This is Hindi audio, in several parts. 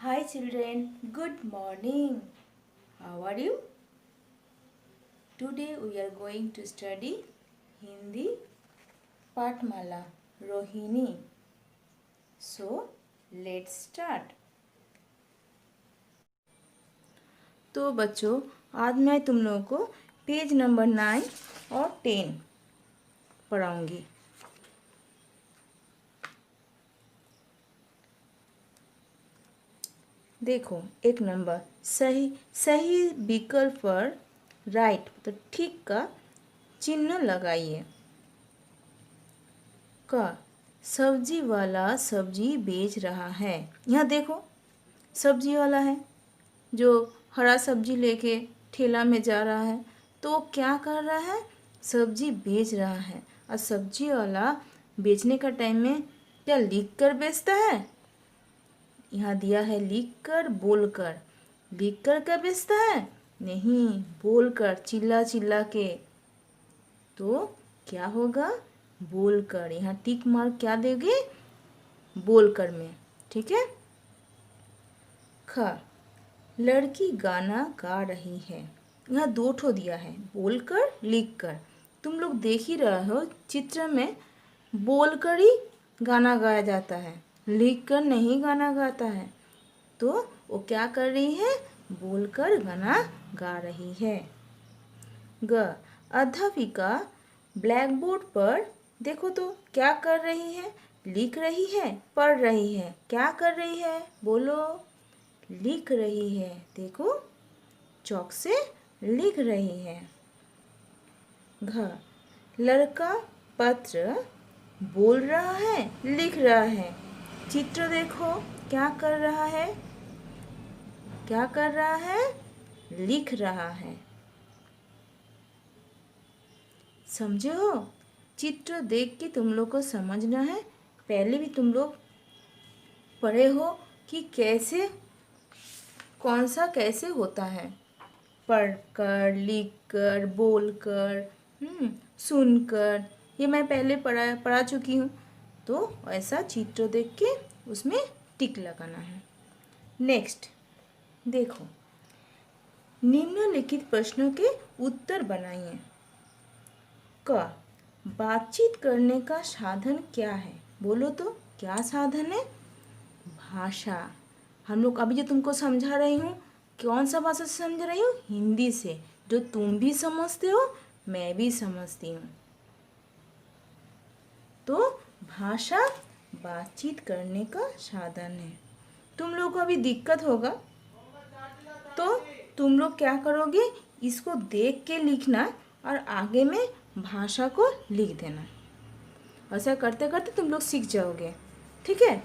Hi children, good morning. How are you? Today we are going to study Hindi Patmala Rohini. So let's start. तो बच्चों आज मैं तुम लोगों को पेज नंबर 9 और 10 पढ़ाऊंगी। देखो एक नंबर सही सही विकल्प पर राइट तो ठीक का चिन्ह लगाइए। का सब्जी वाला सब्जी बेच रहा है। यहाँ देखो सब्जी वाला है जो हरा सब्जी लेके ठेला में जा रहा है। तो क्या कर रहा है? सब्जी बेच रहा है। और सब्जी वाला बेचने का टाइम में क्या लिख कर बेचता है? यहाँ दिया है लिख कर बोल कर। लिख कर क्या बेचता है? नहीं, बोल कर चिल्ला चिल्ला के। तो क्या होगा? बोल कर। यहाँ टिक मार्क क्या देंगे? बोल कर में। ठीक है। ख लड़की गाना गा रही है। यहाँ दो ठो दिया है, बोल कर लिख कर। तुम लोग देख ही रहे हो चित्र में बोल कर ही गाना गाया जाता है, लिख कर नहीं गाना गाता है। तो वो क्या कर रही है? बोल कर गाना गा रही है। ग अध्यापिका ब्लैक बोर्ड पर देखो तो क्या कर रही है? लिख रही है, पढ़ रही है। क्या कर रही है? बोलो। लिख रही है। देखो चौक से लिख रही है। घ लड़का पत्र बोल रहा है, लिख रहा है। चित्र देखो क्या कर रहा है? क्या कर रहा है? लिख रहा है। समझे हो? चित्र देख के तुम लोग को समझना है। पहले भी तुम लोग पढ़े हो कि कैसे कौन सा कैसे होता है। पढ़कर, लिख कर, बोल कर, सुनकर, ये मैं पहले पढ़ा चुकी हूँ। तो ऐसा चित्र देख के उसमें टिक लगाना है। नेक्स्ट देखो निम्नलिखित प्रश्नों के उत्तर बनाइए। क बातचीत करने का साधन क्या है? बोलो तो क्या साधन है? भाषा। हम लोग अभी जो तुमको समझा रही हूँ, कौन सा भाषा से समझ रही हूँ? हिंदी से, जो तुम भी समझते हो मैं भी समझती हूँ। तो भाषा बातचीत करने का साधन है। तुम लोग को अभी दिक्कत होगा तो तुम लोग क्या करोगे? इसको देख के लिखना और आगे में भाषा को लिख देना। ऐसा करते करते तुम लोग सीख जाओगे। ठीक है।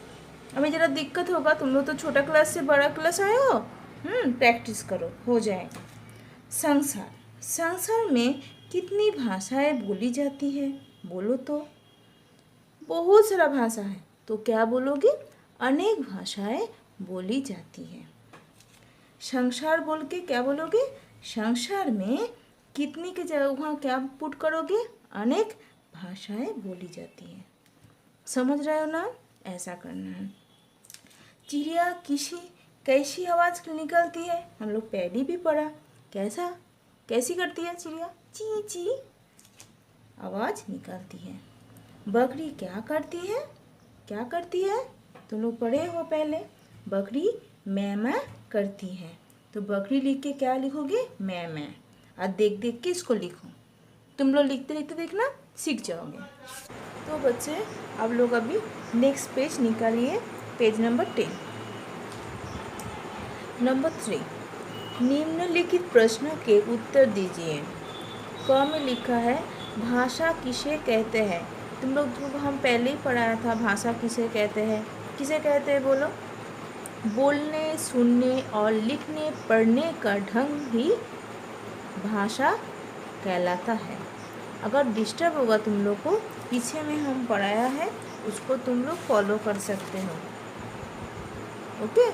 अभी ज़रा दिक्कत होगा, तुम लोग तो छोटा क्लास से बड़ा क्लास आए हो। प्रैक्टिस करो, हो जाएगा। संसार संसार में कितनी भाषाएं बोली जाती है? बोलो तो। बहुत सारा भाषा है। तो क्या बोलोगे? अनेक भाषाएं बोली जाती है। संसार बोल के क्या बोलोगे? संसार में कितनी की जगह वहाँ क्या पुट करोगे? अनेक भाषाएं बोली जाती है। समझ रहे हो ना? ऐसा करना है। चिड़िया कैसी आवाज़ निकलती है? हम लोग पहले भी पढ़ा। कैसी करती है चिड़िया? ची ची आवाज़ निकालती है। बकरी क्या करती है? क्या करती है? तुम लोग पढ़े हो पहले। बकरी मैं करती है। तो बकरी लिख के क्या लिखोगे? मैं। और देख देख के इसको लिखो। तुम लोग लिखते लिखते देखना सीख जाओगे। तो बच्चे आप लोग अभी नेक्स्ट पेज निकालिए, पेज नंबर 10। नंबर 3 निम्नलिखित प्रश्नों के उत्तर दीजिए। क में लिखा है भाषा किसे कहते हैं? तुम लोग को हम पहले ही पढ़ाया था भाषा किसे कहते हैं। किसे कहते हैं बोलो? बोलने, सुनने और लिखने पढ़ने का ढंग ही भाषा कहलाता है। अगर डिस्टर्ब होगा तुम लोग को, पीछे में हम पढ़ाया है उसको तुम लोग फॉलो कर सकते हो। ओके।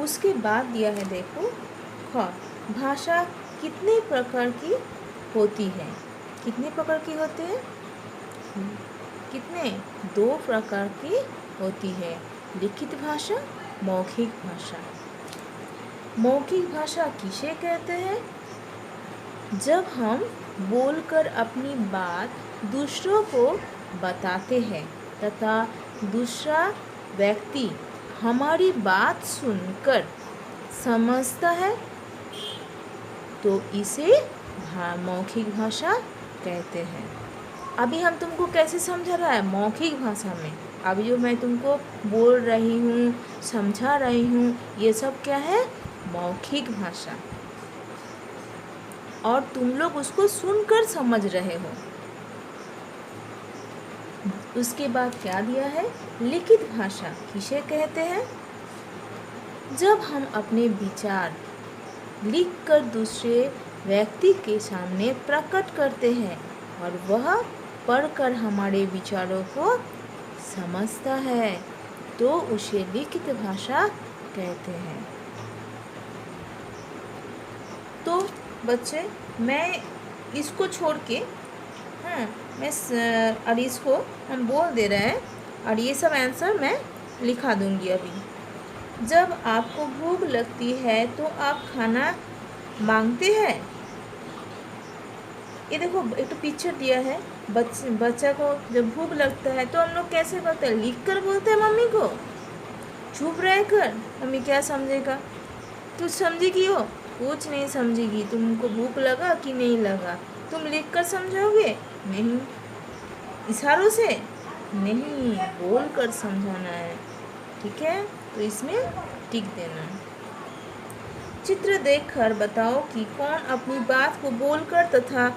उसके बाद दिया है देखो ख भाषा कितने प्रकार की होती है? कितने प्रकार की होती है? कितने? 2 प्रकार की होती है। लिखित भाषा, मौखिक भाषा। मौखिक भाषा किसे कहते हैं? जब हम बोलकर अपनी बात दूसरों को बताते हैं तथा दूसरा व्यक्ति हमारी बात सुनकर समझता है तो इसे मौखिक भाषा कहते हैं। अभी हम तुमको कैसे समझा रहा है? मौखिक भाषा में। अभी जो मैं तुमको बोल रही हूँ, समझा रही हूँ, ये सब क्या है? मौखिक भाषा। और तुम लोग उसको सुनकर समझ रहे हो। उसके बाद क्या दिया है? लिखित भाषा किसे कहते हैं? जब हम अपने विचार लिखकर दूसरे व्यक्ति के सामने प्रकट करते हैं और वह पढ़कर हमारे विचारों को समझता है तो उसे लिखित भाषा कहते हैं। तो बच्चे, मैं इसको छोड़ के और इसको हम बोल दे रहे हैं और ये सब आंसर मैं लिखा दूंगी अभी। जब आपको भूख लगती है तो आप खाना मांगते हैं। ये देखो, एक तो पिक्चर दिया है। बच्चा को जब भूख लगता है तो हम लोग कैसे बोलते हैं? लिख कर बोलते हैं मम्मी को, चुप रह कर। मम्मी क्या समझेगा? तू समझेगी हो? कुछ नहीं समझेगी। तुमको भूख लगा कि नहीं लगा तुम लिख कर समझोगे? नहीं। इशारों से नहीं, बोल कर समझाना है। ठीक है, तो इसमें टिक देना। चित्र देखकर बताओ कि कौन अपनी बात को बोलकर तथा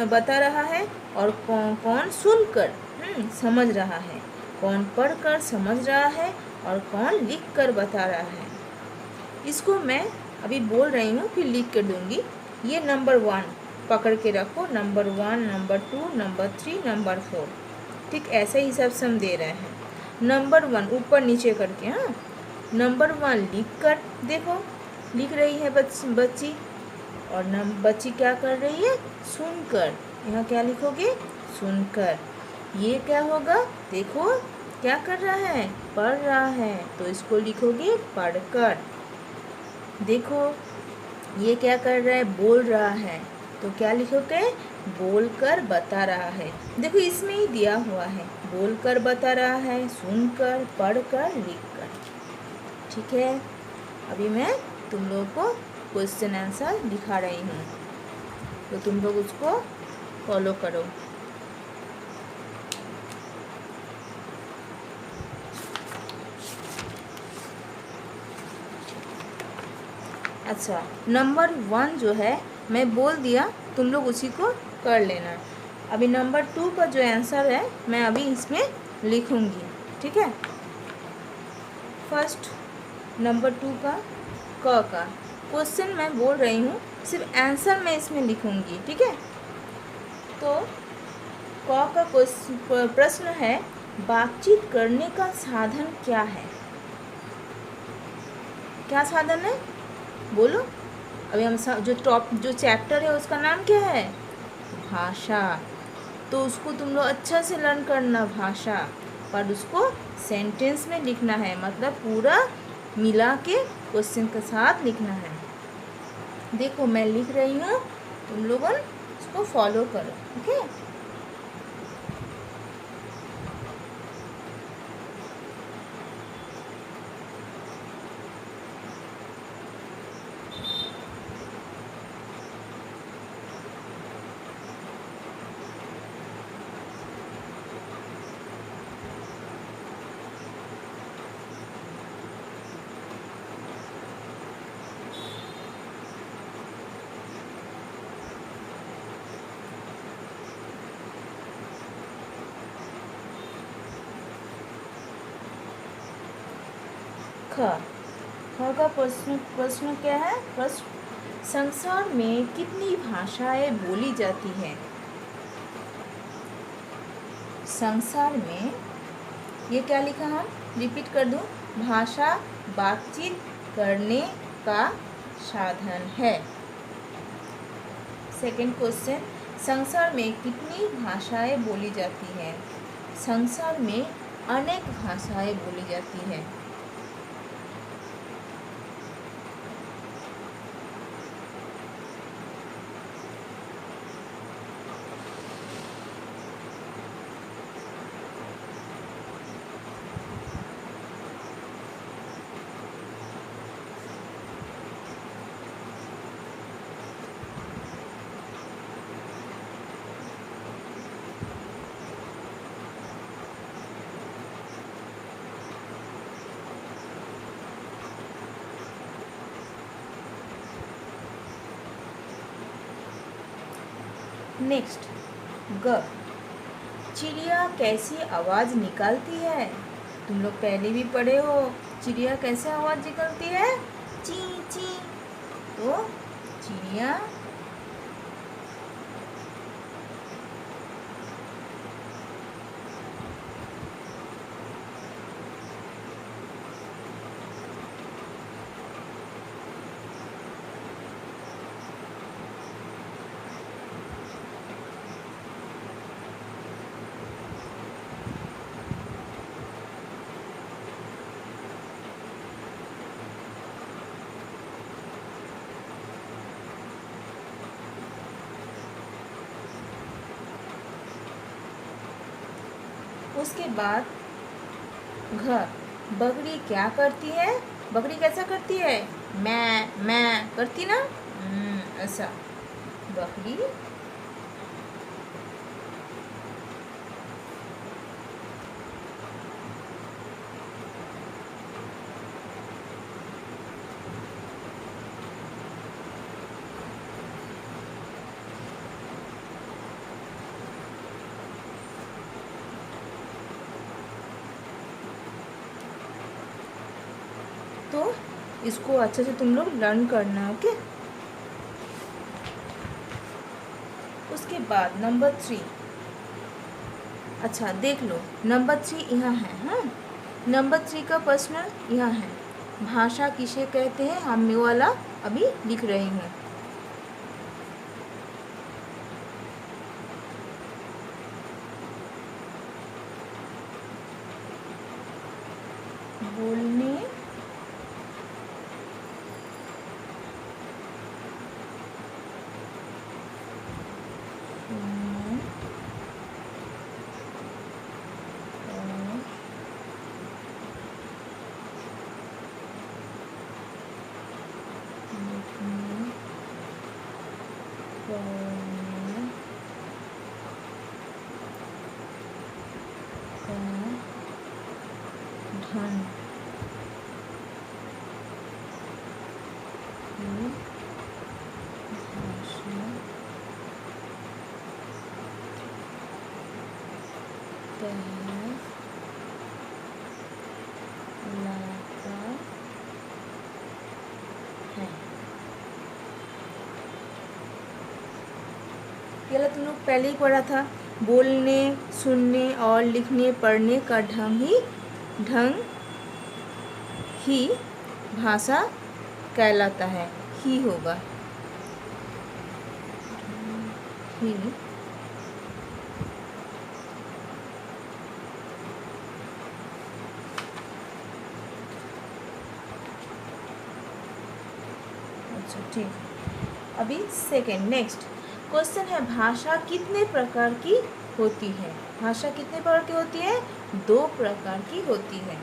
बता रहा है और कौन सुनकर समझ रहा है, कौन पढ़कर समझ रहा है और कौन लिखकर बता रहा है। इसको मैं अभी बोल रही हूँ, फिर लिख कर दूंगी। ये नंबर 1 पकड़ के रखो। Number 1, number 2, number 3, number 4। ठीक, ऐसे ही सब सम दे रहे हैं। नंबर 1 ऊपर नीचे करके। हाँ, नंबर 1 लिख कर देखो, लिख रही है बच्ची। और बच्ची क्या कर रही है? सुनकर। यहाँ क्या लिखोगे? सुनकर। ये क्या होगा? देखो क्या कर रहा है? पढ़ रहा है, तो इसको लिखोगे पढ़कर। देखो ये क्या कर रहा है? बोल रहा है, तो क्या लिखोगे? बोलकर बता रहा है। देखो इसमें ही दिया हुआ है, बोलकर बता रहा है, सुनकर, पढ़कर, लिखकर। ठीक है, अभी मैं तुम लोगों को क्वेश्चन आंसर दिखा रही हूँ, तो तुम लोग उसको फॉलो करो। अच्छा, नंबर 1 जो है मैं बोल दिया, तुम लोग उसी को कर लेना। अभी नंबर 2 का जो आंसर है मैं अभी इसमें लिखूंगी। ठीक है, फर्स्ट नंबर 2 का का क्वेश्चन मैं बोल रही हूँ, सिर्फ आंसर मैं इसमें लिखूंगी। ठीक है, तो का प्रश्न है, बातचीत करने का साधन क्या है? क्या साधन है? बोलो। अभी हम जो चैप्टर है उसका नाम क्या है? भाषा। तो उसको तुम लोग अच्छा से लर्न करना भाषा, पर उसको सेंटेंस में लिखना है, मतलब पूरा मिला के क्वेश्चन के साथ लिखना है। देखो मैं लिख रही हूँ, तुम लोगों उसको फॉलो करो। ओके, ख का प्रश्न क्या है? प्रश्न, संसार में कितनी भाषाएं बोली जाती हैं? संसार में, ये क्या लिखा? हम रिपीट कर दूं, भाषा बातचीत करने का साधन है। सेकंड क्वेश्चन, संसार में कितनी भाषाएं बोली जाती हैं? संसार में अनेक भाषाएं बोली जाती है। नेक्स्ट, ग, चिड़िया कैसी आवाज़ निकालती है? तुम लोग पहले भी पढ़े हो, चिड़िया कैसे आवाज़ निकालती है? ची ची। तो चिड़िया उसके बाद घ, बकरी क्या करती है? बकरी कैसा करती है? मैं करती ना, ऐसा बकरी तो इसको अच्छे से तुम लोग लर्न करना, ओके। उसके बाद नंबर 3, अच्छा देख लो, नंबर 3 यहाँ है। हाँ, नंबर 3 का प्रश्न यहाँ है, भाषा किसे कहते हैं? हम ये वाला अभी लिख रही हूँ। बोलने, सुनने और लिखने, पढ़ने का ढंग की भाषा कहलाता है। ये तुम लोग पहले ही पढ़ा था, बोलने, सुनने और लिखने पढ़ने का ढंग ही भाषा कहलाता है। ही होगा, ही अच्छा ठीक है। अभी सेकेंड, नेक्स्ट क्वेश्चन है, भाषा कितने प्रकार की होती है? भाषा कितने प्रकार की होती है? 2 प्रकार की होती है।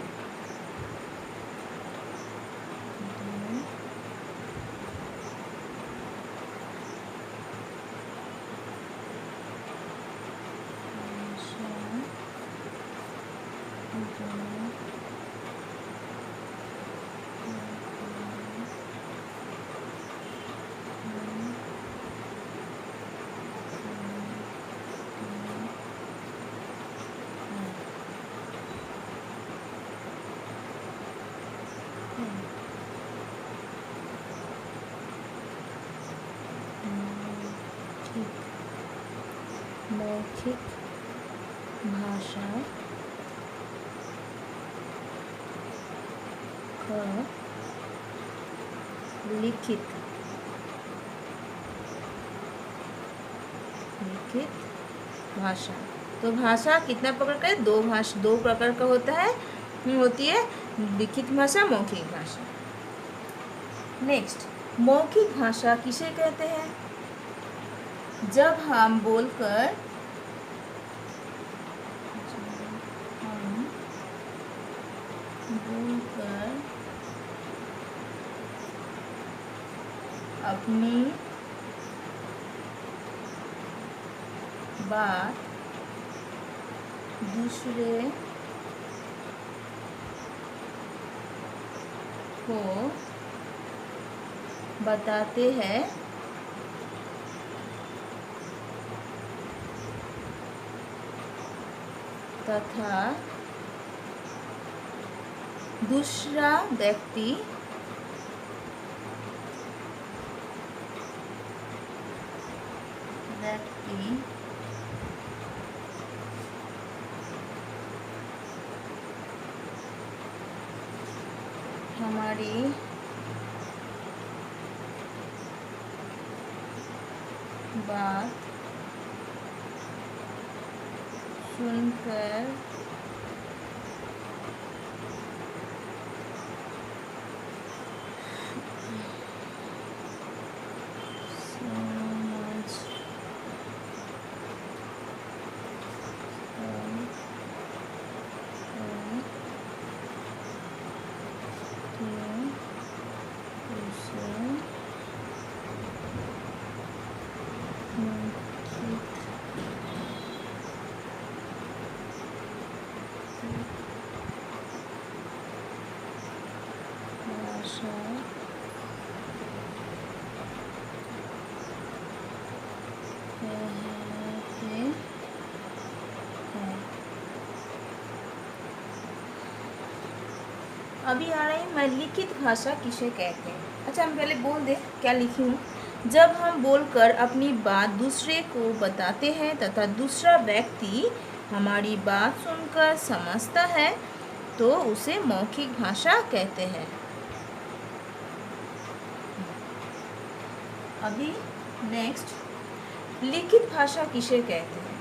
मौखिक भाषा का लिखित भाषा। तो भाषा कितना प्रकार का है? दो प्रकार का होता है। होती है लिखित भाषा, मौखिक भाषा। नेक्स्ट, मौखिक भाषा किसे कहते हैं? जब हम बोलकर अपनी बात दूसरे को बताते हैं तथा दूसरा व्यक्ति हमारी बात सुनकर अभी आ रही मैं लिखित भाषा किसे कहते हैं। अच्छा, हम पहले बोल दें क्या लिखी हूँ। जब हम बोलकर अपनी बात दूसरे को बताते हैं तथा दूसरा व्यक्ति हमारी बात सुनकर समझता है तो उसे मौखिक भाषा कहते हैं। अभी नेक्स्ट, लिखित भाषा किसे कहते हैं?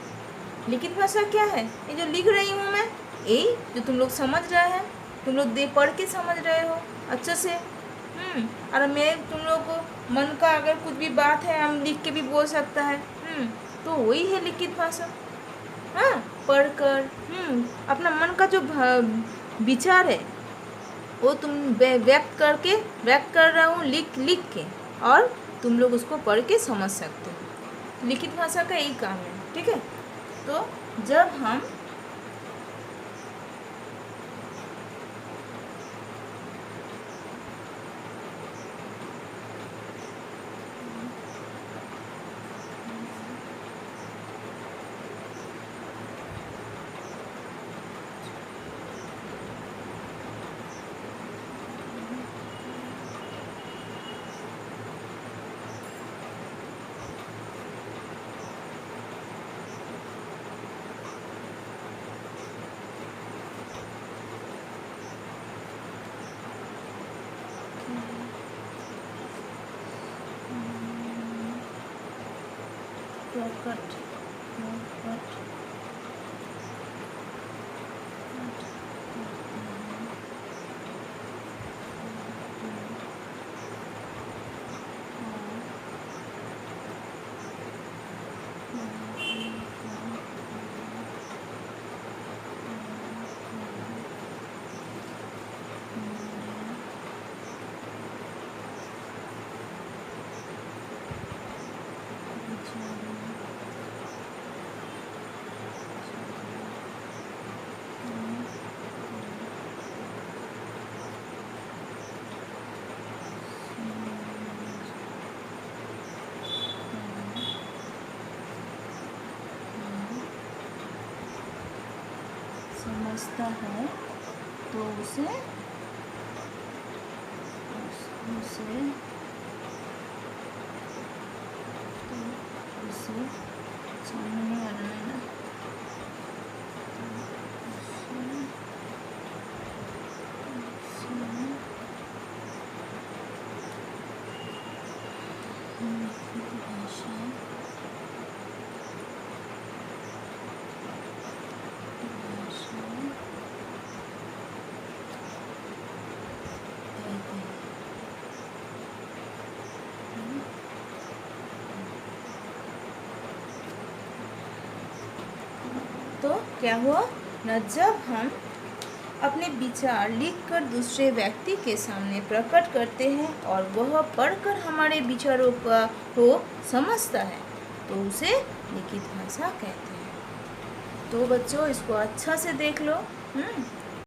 लिखित भाषा क्या है? ये जो लिख रही हूँ मैं, यही जो तुम लोग समझ रहे हैं, तुम लोग पढ़ के समझ रहे हो अच्छे से। और मैं तुम लोग को मन का अगर कुछ भी बात है हम लिख के भी बोल सकता है। तो वही है लिखित भाषा। हाँ, पढ़कर अपना मन का जो विचार है वो तुम व्यक्त कर रहा हूँ लिख के, और तुम लोग उसको पढ़ के समझ सकते हो। लिखित भाषा का यही काम है, ठीक है। तो जब हम समझता है तो उसे सामने आ रहा है ना, तो क्या हुआ ना, जब हम अपने विचार लिखकर दूसरे व्यक्ति के सामने प्रकट करते हैं और वह पढ़कर हमारे विचारों को समझता है तो उसे लिखित भाषा कहते हैं। तो बच्चों इसको अच्छा से देख लो।